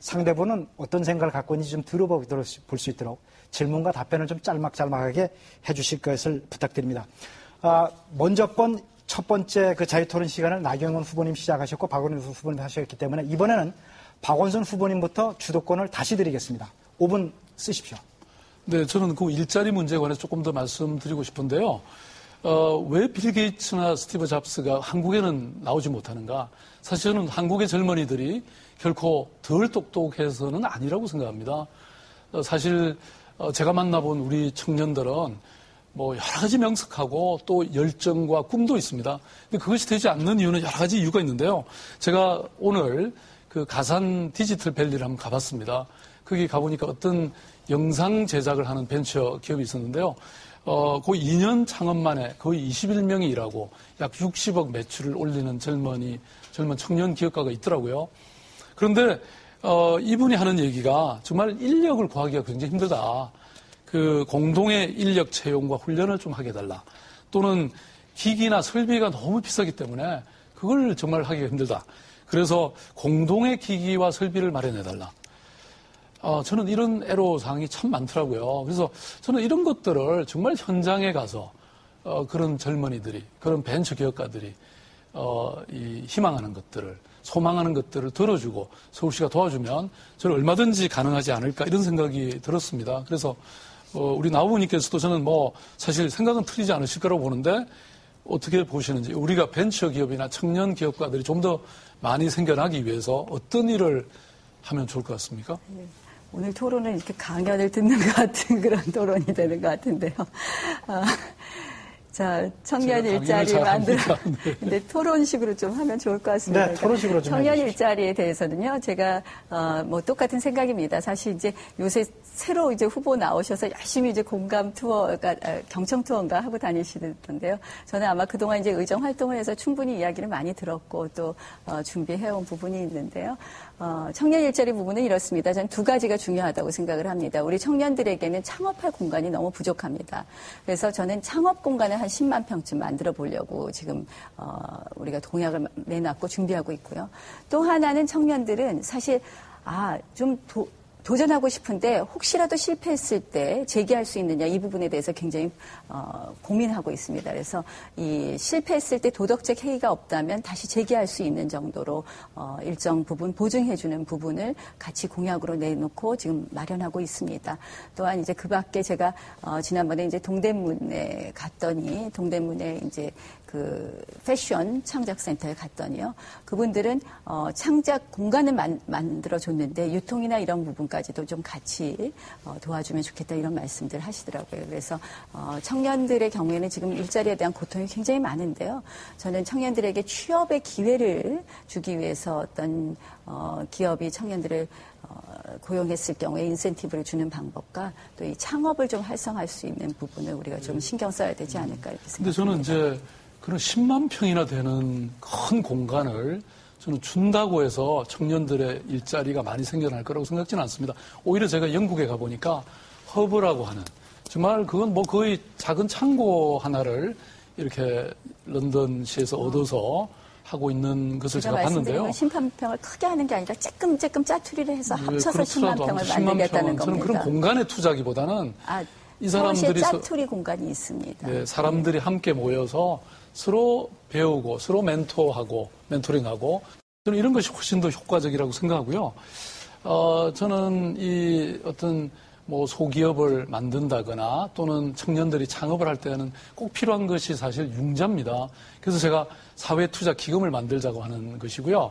상대분은 어떤 생각을 갖고 있는지 좀 들어볼 수 있도록 질문과 답변을 좀 짤막짤막하게 해주실 것을 부탁드립니다. 먼저 첫 번째 그 자유토론 시간을 나경원 후보님 시작하셨고 박원순 후보님 하셨기 때문에 이번에는 박원순 후보님부터 주도권을 다시 드리겠습니다. 5분 쓰십시오. 네, 저는 그 일자리 문제에 관해서 조금 더 말씀드리고 싶은데요. 왜 빌 게이츠나 스티브 잡스가 한국에는 나오지 못하는가? 사실 저는 한국의 젊은이들이 결코 덜 똑똑해서는 아니라고 생각합니다. 사실 제가 만나본 우리 청년들은 뭐 여러 가지 명석하고 또 열정과 꿈도 있습니다. 근데 그것이 되지 않는 이유는 여러 가지 이유가 있는데요. 제가 오늘 그 가산 디지털 밸리를 한번 가봤습니다. 거기 가보니까 어떤 영상 제작을 하는 벤처 기업이 있었는데요. 거의 2년 창업 만에 거의 21명이 일하고 약 60억 매출을 올리는 젊은 청년 기업가가 있더라고요. 그런데 이분이 하는 얘기가 정말 인력을 구하기가 굉장히 힘들다. 그 공동의 인력 채용과 훈련을 좀 하게 해달라. 또는 기기나 설비가 너무 비싸기 때문에 그걸 정말 하기가 힘들다. 그래서 공동의 기기와 설비를 마련해달라. 저는 이런 애로사항이 참 많더라고요. 그래서 저는 이런 것들을 정말 현장에 가서 그런 젊은이들이, 그런 벤처 기업가들이 희망하는 것들을, 소망하는 것들을 들어주고 서울시가 도와주면 저는 얼마든지 가능하지 않을까 이런 생각이 들었습니다. 그래서 우리 나후보님께서도 저는 사실 생각은 틀리지 않으실 거라고 보는데 어떻게 보시는지, 우리가 벤처 기업이나 청년 기업가들이 좀 더 많이 생겨나기 위해서 어떤 일을 하면 좋을 것 같습니까? 네. 오늘 토론은 이렇게 강연을 듣는 것 같은 그런 토론이 되는 것 같은데요. 자, 청년 일자리 만들어. 네. 근데 토론식으로 좀 하면 좋을 것 같습니다. 네, 토론식으로 좀 청년 일자리에 대해서는요, 제가, 똑같은 생각입니다. 사실 이제 요새 새로 이제 후보 나오셔서 열심히 이제 공감 투어가, 경청 투어인가 하고 다니시던데요. 저는 아마 그동안 이제 의정 활동을 해서 충분히 이야기를 많이 들었고 또, 준비해온 부분이 있는데요. 청년 일자리 부분은 이렇습니다. 저는 두 가지가 중요하다고 생각을 합니다. 우리 청년들에게는 창업할 공간이 너무 부족합니다. 그래서 저는 창업 공간을 한 10만 평쯤 만들어 보려고 지금 우리가 공약을 내놨고 준비하고 있고요. 또 하나는 청년들은 사실 좀 도전하고 싶은데 혹시라도 실패했을 때 재기할 수 있느냐 이 부분에 대해서 굉장히 고민하고 있습니다. 그래서 이 실패했을 때 도덕적 해이가 없다면 다시 재기할 수 있는 정도로 일정 부분 보증해주는 부분을 같이 공약으로 내놓고 지금 마련하고 있습니다. 또한 이제 그 밖에 제가 지난번에 이제 동대문에 갔더니 동대문에 이제 그 패션 창작센터에 갔더니요. 그분들은 창작 공간을 만들어줬는데 유통이나 이런 부분까지도 좀 같이 도와주면 좋겠다 이런 말씀들 하시더라고요. 그래서 청년들의 경우에는 지금 일자리에 대한 고통이 굉장히 많은데요. 저는 청년들에게 취업의 기회를 주기 위해서 어떤 기업이 청년들을 고용했을 경우에 인센티브를 주는 방법과 또 이 창업을 좀 활성화할 수 있는 부분을 우리가 좀 신경 써야 되지 않을까 이렇게 생각합니다. 근데 저는 이제 그런 10만 평이나 되는 큰 공간을 저는 준다고 해서 청년들의 일자리가 많이 생겨날 거라고 생각지는 않습니다. 오히려 제가 영국에 가보니까 허브라고 하는 정말 그건 거의 작은 창고 하나를 이렇게 런던시에서 얻어서 하고 있는 것을 제가 봤는데요. 10만 평을 크게 하는 게 아니라 조금 짜투리를 해서 합쳐서 10만 평을 만들겠다는 겁니다. 저는 그런 공간의 투자기보다는 이 사람들이 짜투리 공간이 있습니다. 네, 사람들이 함께 모여서 서로 배우고 서로 멘토링하고 저는 이런 것이 훨씬 더 효과적이라고 생각하고요. 저는 이 어떤 소기업을 만든다거나 또는 청년들이 창업을 할 때는 꼭 필요한 것이 사실 융자입니다. 그래서 제가 사회투자기금을 만들자고 하는 것이고요.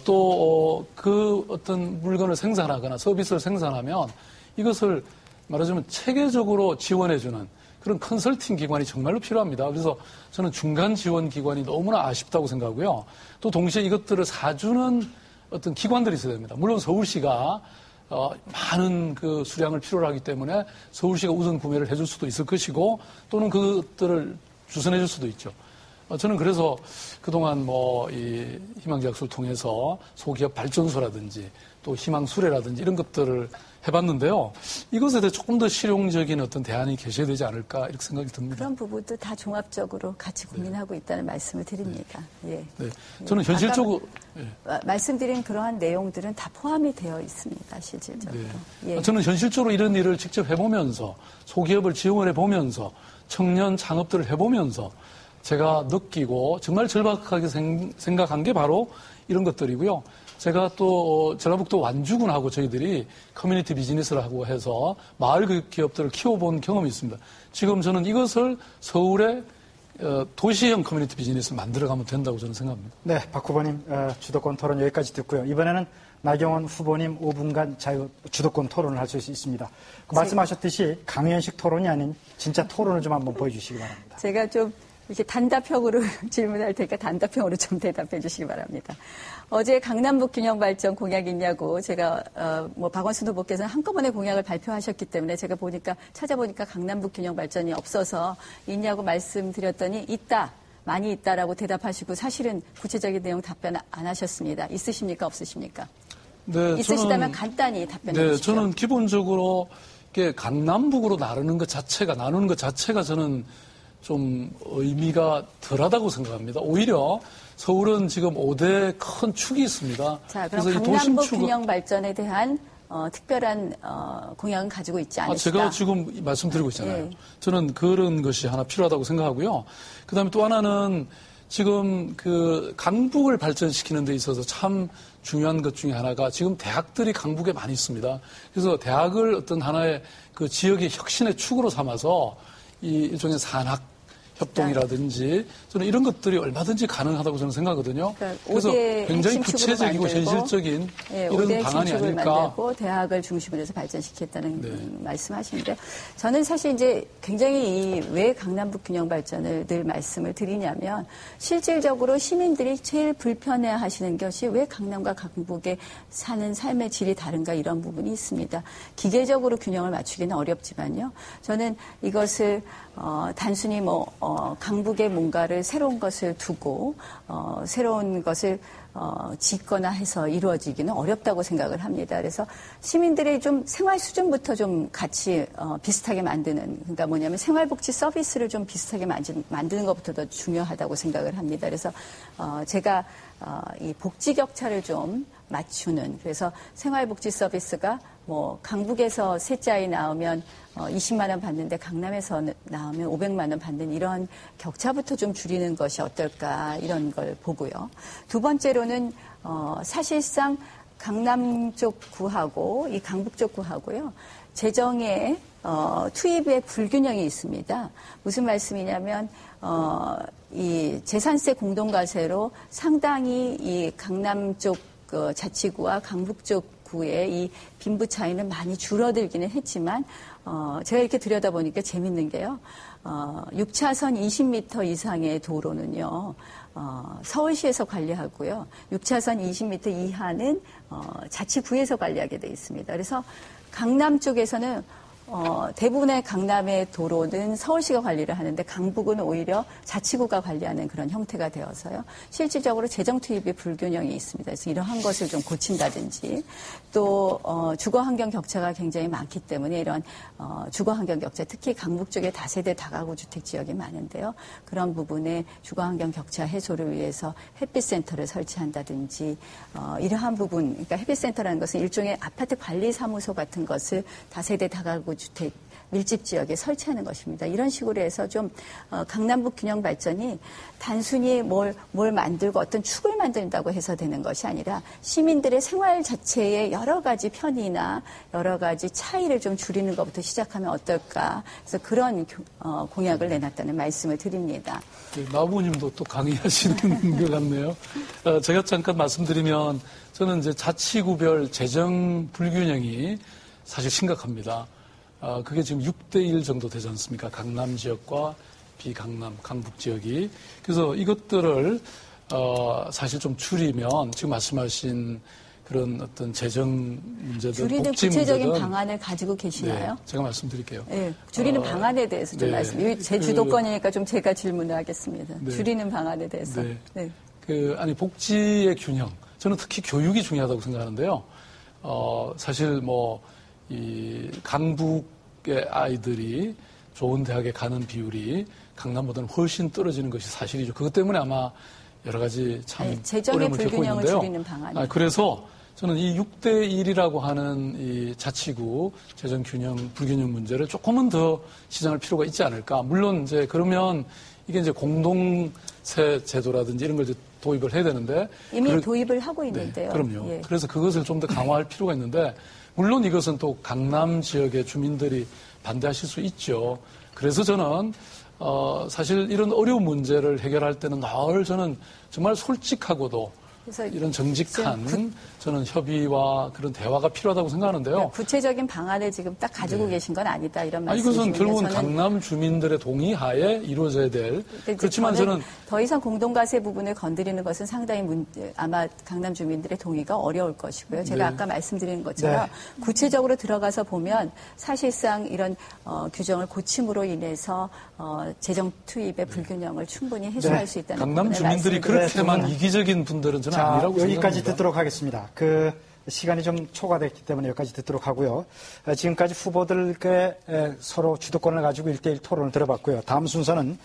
또 그 어떤 물건을 생산하거나 서비스를 생산하면 이것을 말하자면 체계적으로 지원해주는 그런 컨설팅 기관이 정말로 필요합니다. 그래서 저는 중간 지원 기관이 너무나 아쉽다고 생각하고요. 또 동시에 이것들을 사주는 어떤 기관들이 있어야 됩니다. 물론 서울시가 많은 그 수량을 필요로 하기 때문에 서울시가 우선 구매를 해줄 수도 있을 것이고 또는 그것들을 주선해줄 수도 있죠. 저는 그래서 그동안 이 희망제약소를 통해서 소기업 발전소라든지 또 희망수레라든지 이런 것들을 해봤는데요. 이것에 대해 조금 더 실용적인 어떤 대안이 계셔야 되지 않을까 이렇게 생각이 듭니다. 그런 부분도 다 종합적으로 같이 고민하고 있다는 말씀을 드립니다. 예. 네. 저는 현실적으로 말씀드린 그러한 내용들은 다 포함이 되어 있습니다. 실질적으로. 네. 저는 현실적으로 이런 일을 직접 해보면서 소기업을 지원해 보면서 청년 창업들을 해보면서 제가 느끼고 정말 절박하게 생각한 게 바로 이런 것들이고요. 제가 또 전라북도 완주군하고 저희들이 커뮤니티 비즈니스라고 해서 마을 기업들을 키워본 경험이 있습니다. 지금 저는 이것을 서울의 도시형 커뮤니티 비즈니스를 만들어가면 된다고 저는 생각합니다. 네, 박 후보님 주도권 토론 여기까지 듣고요. 이번에는 나경원 후보님 5분간 주도권 토론을 할 수 있습니다. 말씀하셨듯이 강연식 토론이 아닌 진짜 토론을 좀 한번 보여주시기 바랍니다. 제가 좀 이렇게 단답형으로 질문할 테니까 단답형으로 좀 대답해 주시기 바랍니다. 어제 강남북 균형 발전 공약이 있냐고 제가 박원순 후보께서는 한꺼번에 공약을 발표하셨기 때문에 제가 찾아보니까 강남북 균형 발전이 없어서 있냐고 말씀드렸더니 있다. 많이 있다라고 대답하시고 사실은 구체적인 내용 답변 안 하셨습니다. 있으십니까? 없으십니까? 네, 있으시다면 간단히 답변해 주시죠. 저는 기본적으로 강남북으로 나누는 것 자체가 저는 좀 의미가 덜하다고 생각합니다. 오히려 서울은 지금 5대 큰 축이 있습니다. 자, 그럼 강남북 균형 발전에 대한 특별한 공약은 가지고 있지 않으시다? 제가 지금 말씀드리고 있잖아요. 네. 저는 그런 것이 하나 필요하다고 생각하고요. 그다음에 또 하나는 지금 강북을 발전시키는 데 있어서 참 중요한 것 중에 하나가 지금 대학들이 강북에 많이 있습니다. 그래서 대학을 어떤 하나의 그 지역의 혁신의 축으로 삼아서 이 일종의 산학 협동이라든지 저는 이런 것들이 얼마든지 가능하다고 저는 생각하거든요. 그러니까 그래서 굉장히 구체적이고 현실적인 이런 방안이 아닐까. 만들고 대학을 중심으로 해서 발전시켰다는 말씀하시는데 저는 사실 이제 굉장히 왜 강남북 균형 발전을 늘 말씀을 드리냐면 실질적으로 시민들이 제일 불편해하시는 것이 왜 강남과 강북에 사는 삶의 질이 다른가 이런 부분이 있습니다. 기계적으로 균형을 맞추기는 어렵지만요. 저는 이것을 단순히 강북에 뭔가를 새로운 것을 두고, 새로운 것을, 짓거나 해서 이루어지기는 어렵다고 생각을 합니다. 그래서 시민들의 좀 생활 수준부터 좀 같이, 비슷하게 만드는, 그러니까 뭐냐면 생활복지 서비스를 좀 비슷하게 만드는 것부터 더 중요하다고 생각을 합니다. 그래서, 제가, 이 복지 격차를 좀 맞추는, 그래서 생활복지 서비스가 강북에서 셋째 아이 낳으면 20만 원 받는데 강남에서 나오면 500만 원 받는 이런 격차부터 좀 줄이는 것이 어떨까 이런 걸 보고요. 두 번째로는 사실상 강남 쪽 구하고 이 강북 쪽 구하고요. 재정의 투입의 불균형이 있습니다. 무슨 말씀이냐면 이 재산세 공동과세로 상당히 이 강남 쪽 자치구와 강북 쪽 구의 이 빈부 차이는 많이 줄어들기는 했지만 제가 이렇게 들여다보니까 재밌는 게요. 6차선 20m 이상의 도로는요. 서울시에서 관리하고요. 6차선 20m 이하는 자치구에서 관리하게 돼 있습니다. 그래서 강남 쪽에서는 대부분의 강남의 도로는 서울시가 관리를 하는데 강북은 오히려 자치구가 관리하는 그런 형태가 되어서요. 실질적으로 재정 투입의 불균형이 있습니다. 그래서 이러한 것을 좀 고친다든지 또 주거 환경 격차가 굉장히 많기 때문에 이런 주거 환경 격차 특히 강북 쪽에 다세대 다가구 주택 지역이 많은데요. 그런 부분에 주거 환경 격차 해소를 위해서 햇빛센터를 설치한다든지 이러한 부분 그러니까 햇빛센터라는 것은 일종의 아파트 관리 사무소 같은 것을 다세대 다가구 주택 밀집 지역에 설치하는 것입니다. 이런 식으로 해서 좀 강남북 균형 발전이 단순히 뭘 만들고 어떤 축을 만든다고 해서 되는 것이 아니라 시민들의 생활 자체의 여러 가지 편의나 여러 가지 차이를 좀 줄이는 것부터 시작하면 어떨까. 그래서 그런 공약을 내놨다는 말씀을 드립니다. 네, 나부님도 또 강의하시는 것 같네요. 제가 잠깐 말씀드리면 저는 이제 자치구별 재정 불균형이 사실 심각합니다. 그게 지금 6대1 정도 되지 않습니까? 강남 지역과 비강남, 강북 지역이. 그래서 이것들을, 사실 좀 줄이면 지금 말씀하신 그런 어떤 재정 문제든 줄이는 복지 구체적인 문제든 방안을 가지고 계시나요? 네, 제가 말씀드릴게요. 네, 줄이는 방안에 대해서 좀 네. 말씀. 제 주도권이니까 좀 제가 질문을 하겠습니다. 네. 줄이는 방안에 대해서. 네. 네. 아니 복지의 균형. 저는 특히 교육이 중요하다고 생각하는데요. 사실 이 강북의 아이들이 좋은 대학에 가는 비율이 강남보다는 훨씬 떨어지는 것이 사실이죠. 그것 때문에 아마 여러 가지 참 재정의 어려움을 겪고 불균형을 있는데요. 줄이는 방안. 그래서 저는 이 6대1이라고 하는 이 자치구 재정 균형, 불균형 문제를 조금은 더 시정할 필요가 있지 않을까. 물론 이제 그러면 이게 이제 공동세 제도라든지 이런 걸 이제 도입을 해야 되는데. 이미 도입을 하고 있는데요. 네, 그럼요. 예. 그래서 그것을 좀 더 강화할 필요가 있는데, 물론 이것은 또 강남 지역의 주민들이 반대하실 수 있죠. 그래서 저는 사실 이런 어려운 문제를 해결할 때는 늘 저는 정말 솔직하고도 그래서 이런 정직한 저는 협의와 그런 대화가 필요하다고 생각하는데요. 구체적인 방안을 지금 딱 가지고 계신 건 아니다 이런 말씀이신데 이것은 결국은 강남 주민들의 동의하에 이루어져야 될. 그렇지만 저는 더 이상 공동가세 부분을 건드리는 것은 상당히 아마 강남 주민들의 동의가 어려울 것이고요. 제가 아까 말씀드린 것처럼 구체적으로 들어가서 보면 사실상 이런 규정을 고침으로 인해서 재정 투입의 불균형을 충분히 해소할 수 있다는 강남 부분을 주민들이 그렇게만 이기적인 분들은 저는 아니라고 여기까지 생각합니다. 듣도록 하겠습니다. 시간이 좀 초과됐기 때문에 여기까지 듣도록 하고요. 지금까지 후보들께 서로 주도권을 가지고 1대1 토론을 들어봤고요. 다음 순서는